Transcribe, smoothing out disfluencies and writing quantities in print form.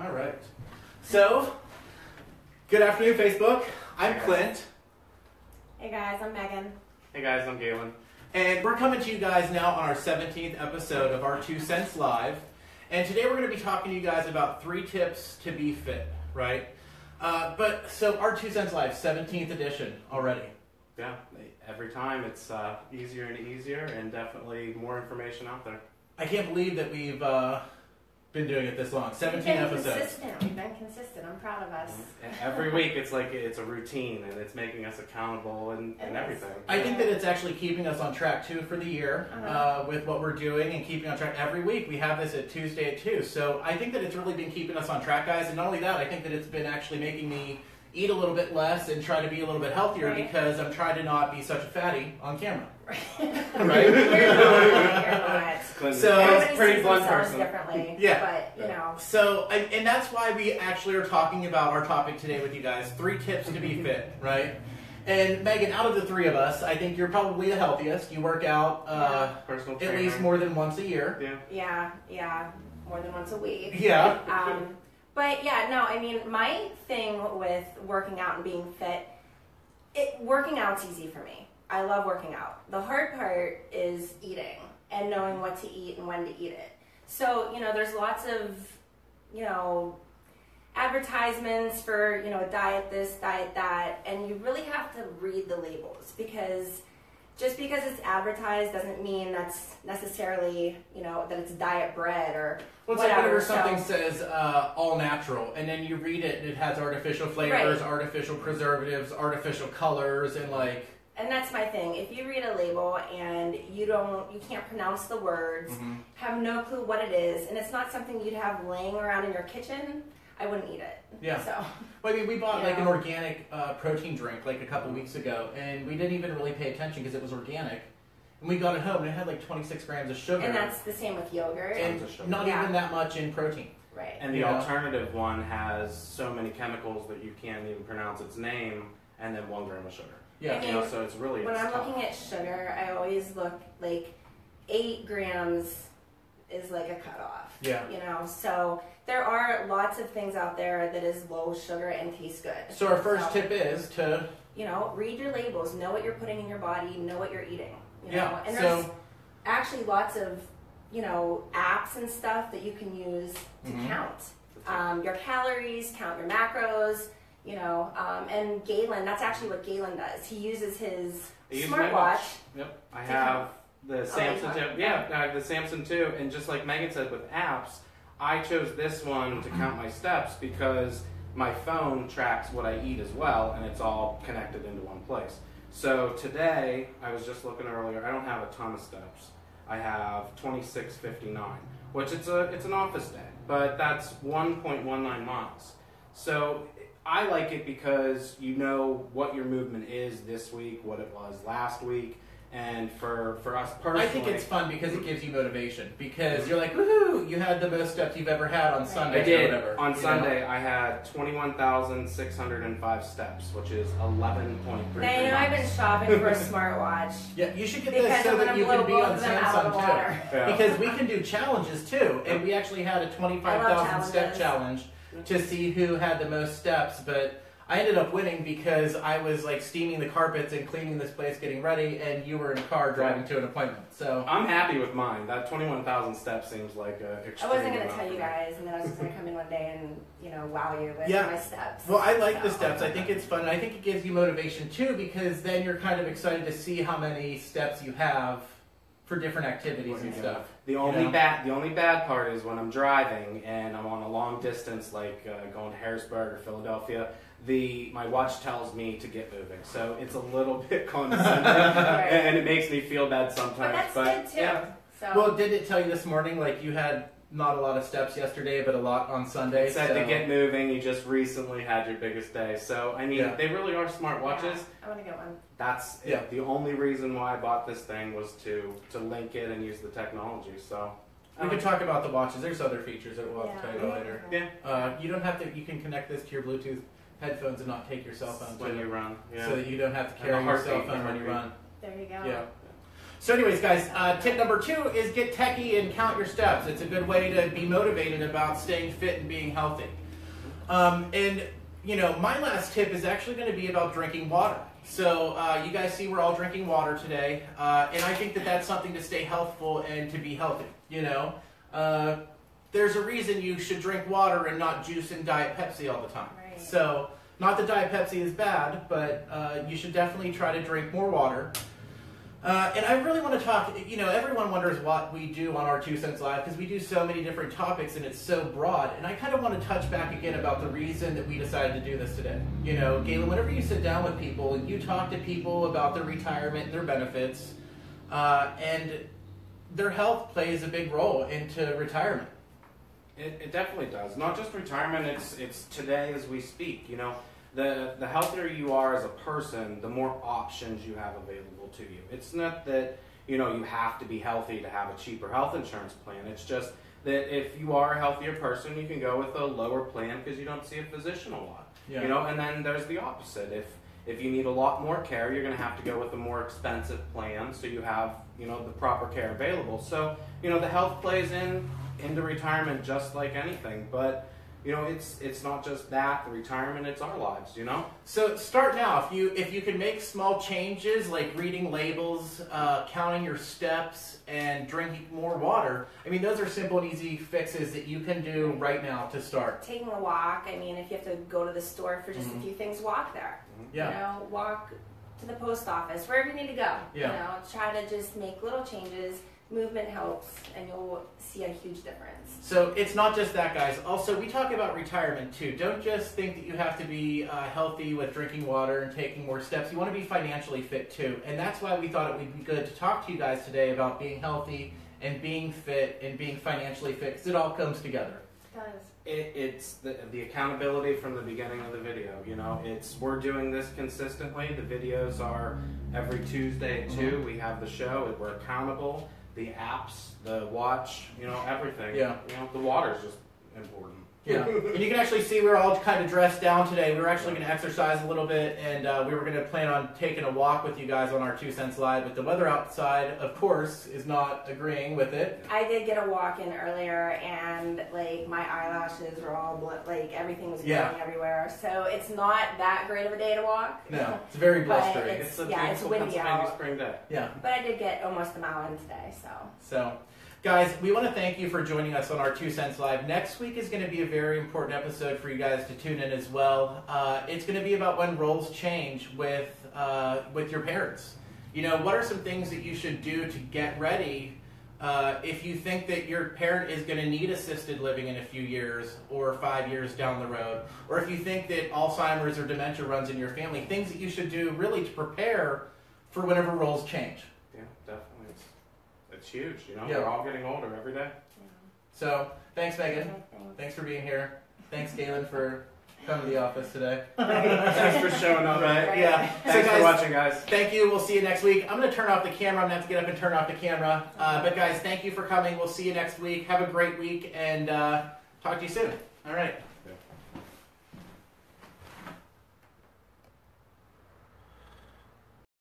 All right. So, good afternoon, Facebook. I'm Clint. Hey guys, I'm Megan. Hey guys, I'm Galen. And we're coming to you guys now on our 17th episode of our 2 Cents Live. And today we're going to be talking to you guys about 3 tips to be fit, right? So our 2 Cents Live, 17th edition already. Yeah, every time it's easier and easier, and definitely more information out there. I can't believe that we've been doing it this long. 17 episodes. We've been consistent. I'm proud of us. Every week it's like it's a routine, and it's making us accountable and everything. I think that it's actually keeping us on track too for the year with what we're doing and keeping on track every week. We have this at Tuesday at 2. So I think that it's really been keeping us on track, guys. And not only that, I think that it's been actually making me eat a little bit less and try to be a little bit healthier because I'm trying to not be such a fatty on camera. Right? You're not. So everybody pretty sees blunt themselves person. differently. Yeah. But, you know. So, and that's why we actually are talking about our topic today with you guys. 3 tips to be fit, right? And Megan, out of the 3 of us, I think you're probably the healthiest. You work out Personal at trainer. least more than once a year. Yeah. More than once a week. Yeah. But yeah, no, I mean, my thing with working out and being fit, working out's easy for me. I love working out. The hard part is eating and knowing what to eat and when to eat it. So, there's lots of, advertisements for, diet this, diet that, and you really have to read the labels because just because it's advertised doesn't mean that's necessarily, that it's diet bread or well, it's whatever. like whenever something says all natural, and then you read it and it has artificial flavors, artificial preservatives, artificial colors, and like... And that's my thing. If you read a label and you can't pronounce the words, have no clue what it is, and it's not something you'd have laying around in your kitchen, I wouldn't eat it. Yeah. So. Well, I mean, we bought like an organic protein drink like a couple weeks ago, and we didn't even really pay attention because it was organic. And we got it home, and it had like 26 grams of sugar. And that's the same with yogurt. And not even that much in protein. Right. And the alternative one has so many chemicals that you can't even pronounce its name, and then 1 gram of sugar. Yeah. I mean, so it's really when I'm tough. looking at sugar, I always look like 8 grams is like a cutoff. Yeah. So there are lots of things out there that is low sugar and tastes good. So our first tip is to... read your labels, know what you're putting in your body, know what you're eating. And so, there's actually lots of, apps and stuff that you can use to count your calories, count your macros, and Galen, that's actually what Galen does. He uses his smartwatch. Yep. I have the Samsung too. Yeah, I have the Samsung too. And just like Megan said with apps, I chose this one to count my steps because my phone tracks what I eat as well, and it's all connected into one place. So today, I was just looking earlier, I don't have a ton of steps. I have 2659, which it's an office day, but that's 1.19 miles. So I like it because you know what your movement is this week, what it was last week, and for us personally... I think it's fun because it gives you motivation. Because you're like, woohoo, you had the most steps you've ever had on Sunday. I did. Or whatever. On Sunday, I had 21,605 steps, which is 11.3 Now, I've been shopping for a smartwatch. Yeah, you should get this so that you can be on Samsung too. Yeah. Because we can do challenges too. And we actually had a 25,000 step challenge to see who had the most steps. But I ended up winning because I was like steaming the carpets and cleaning this place, getting ready, and you were in a car driving to an appointment. So I'm happy with mine. That 21,000 steps seems like extreme. I wasn't going to tell you guys, and then I was just going to come in one day and, wow you with my steps. Well, I like the steps. I think it's fun. And I think it gives you motivation too because then you're kind of excited to see how many steps you have for different activities and stuff. The only bad part is when I'm driving and I'm on a long distance, like going to Harrisburg or Philadelphia. My watch tells me to get moving, so it's a little bit condescending, and it makes me feel bad sometimes. But that's good too. Yeah. So. Well, did it tell you this morning like you had not a lot of steps yesterday, but a lot on Sunday? It said to get moving. You just recently had your biggest day, so I mean, they really are smart watches. Yeah, I want to get one. That's the only reason why I bought this thing was to link it and use the technology. So. We can talk about the watches. There's other features that we'll have to tell you later. Yeah. You don't have to. You can connect this to your Bluetooth headphones and not take your cell phone when you run. Yeah. So that you don't have to carry your cell phone when you run. There you go. Yeah. So anyways, guys, tip number 2 is get techie and count your steps. It's a good way to be motivated about staying fit and being healthy. And, you know, my last tip is actually going to be about drinking water. So you guys see we're all drinking water today, and I think that that's something to stay healthful and to be healthy, you know. There's a reason you should drink water and not juice and Diet Pepsi all the time. Right. So, not that Diet Pepsi is bad, but you should definitely try to drink more water. And I really want to talk, you know, everyone wonders what we do on our 2 Cents Live because we do so many different topics and it's so broad. And I kind of want to touch back again about the reason that we decided to do this today. You know, Galen, whenever you sit down with people and you talk to people about their retirement, their benefits, and their health plays a big role into retirement. It definitely does. Not just retirement, it's today as we speak, you know. The healthier you are as a person, the more options you have available to you. It's not that, you know, you have to be healthy to have a cheaper health insurance plan. It's just that if you are a healthier person, you can go with a lower plan because you don't see a physician a lot. Yeah. You know, and then there's the opposite. If you need a lot more care, you're going to have to go with a more expensive plan so you have, you know, the proper care available. So, you know, the health plays into retirement just like anything, but you know, it's not just that, the retirement, it's our lives, you know? So start now. If you can make small changes like reading labels, counting your steps, and drinking more water, I mean, those are simple and easy fixes that you can do right now to start. Taking a walk, I mean, if you have to go to the store for just a few things, walk there. Yeah. You know, walk to the post office, wherever you need to go. Yeah. You know, try to just make little changes. Movement helps, and you'll see a huge difference. So it's not just that, guys. Also, we talk about retirement too. Don't just think that you have to be healthy with drinking water and taking more steps. You want to be financially fit too. And that's why we thought it would be good to talk to you guys today about being healthy and being fit and being financially fit, because it all comes together. It does. It's the accountability from the beginning of the video, you know. We're doing this consistently. The videos are every Tuesday at 2. We have the show. We're accountable. The apps, the watch, you know, everything. Yeah. You know, the water's just important. Yeah. And you can actually see we're all kind of dressed down today. We were actually going to exercise a little bit, and we were going to plan on taking a walk with you guys on our 2 Cents Live, but the weather outside, of course, is not agreeing with it. I did get a walk in earlier, and like my eyelashes were all like everything was glowing everywhere. So it's not that great of a day to walk. No, it's very But blustery. it's a windy Pennsylvania out. spring day. Yeah. But I did get almost a mile in today, so. So, guys, we want to thank you for joining us on our 2 Cents Live. Next week is going to be a very important episode for you guys to tune in as well. It's going to be about when roles change with your parents. You know, what are some things that you should do to get ready if you think that your parent is going to need assisted living in a few years or 5 years down the road, or if you think that Alzheimer's or dementia runs in your family, things that you should do really to prepare for whenever roles change. Yeah, definitely. It's huge, you know. Yeah. We're all getting older every day. So, thanks, Megan. Thanks for being here. Thanks, Galen, for coming to the office today. Thanks for showing up. Right? Yeah. Thanks for watching, guys. Thank you. We'll see you next week. I'm going to turn off the camera. I'm going to have to get up and turn off the camera. But, guys, thank you for coming. We'll see you next week. Have a great week, and talk to you soon. All right.